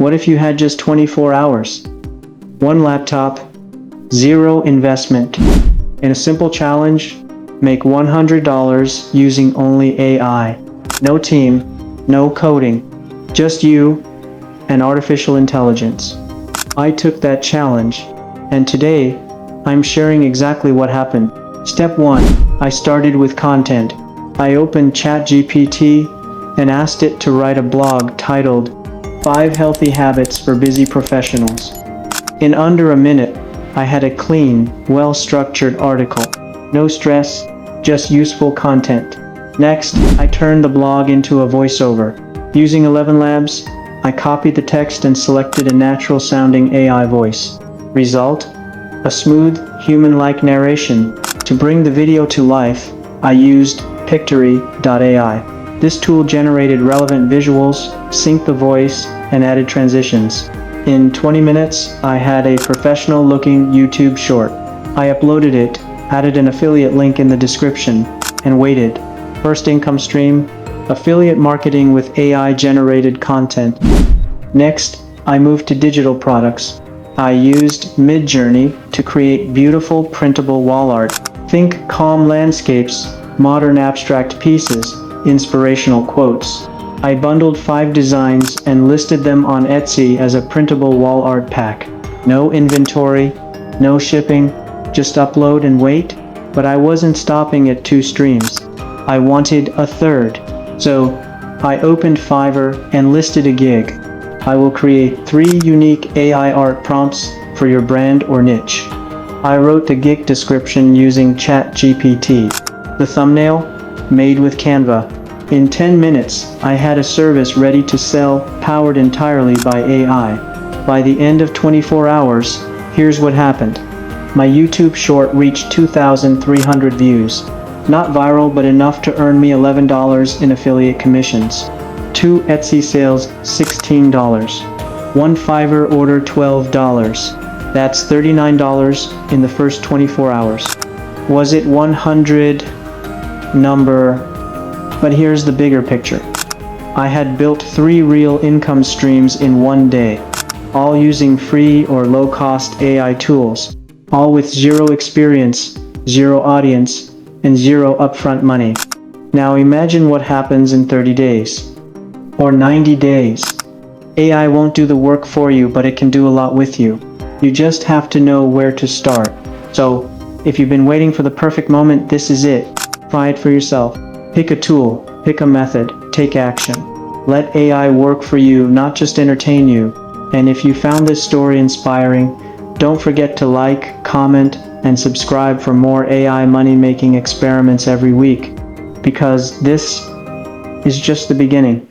What if you had just 24 hours? One laptop, zero investment, and a simple challenge: make $100 using only AI. No team, no coding, just you and artificial intelligence. I took that challenge, and today, I'm sharing exactly what happened. Step 1. I started with content. I opened ChatGPT and asked it to write a blog titled 5 Healthy Habits for Busy Professionals. In under a minute, I had a clean, well-structured article. No stress, just useful content. Next, I turned the blog into a voiceover. Using ElevenLabs, I copied the text and selected a natural-sounding AI voice. Result? A smooth, human-like narration. To bring the video to life, I used Pictory.ai. This tool generated relevant visuals, synced the voice, and added transitions. In 20 minutes, I had a professional-looking YouTube short. I uploaded it, added an affiliate link in the description, and waited. First income stream: affiliate marketing with AI-generated content. Next, I moved to digital products. I used Midjourney to create beautiful printable wall art. Think calm landscapes, modern abstract pieces, inspirational quotes. I bundled 5 designs and listed them on Etsy as a printable wall art pack. No inventory, no shipping, just upload and wait. But I wasn't stopping at 2 streams. I wanted a third. So, I opened Fiverr and listed a gig. I will create 3 unique AI art prompts for your brand or niche. I wrote the gig description using ChatGPT. The thumbnail? Made with Canva. In 10 minutes, I had a service ready to sell, powered entirely by AI. By the end of 24 hours, here's what happened. My YouTube short reached 2,300 views. Not viral, but enough to earn me $11 in affiliate commissions. 2 Etsy sales, $16. 1 Fiverr order, $12. That's $39 in the first 24 hours. Was it 100? Number. But here's the bigger picture. I had built 3 real income streams in one day, all using free or low-cost AI tools, all with zero experience, zero audience, and zero upfront money. Now imagine what happens in 30 days. Or 90 days. AI won't do the work for you, but it can do a lot with you. You just have to know where to start. So, if you've been waiting for the perfect moment, this is it. Try it for yourself. Pick a tool, pick a method, take action. Let AI work for you, not just entertain you. And if you found this story inspiring, don't forget to like, comment, and subscribe for more AI money-making experiments every week. Because this is just the beginning.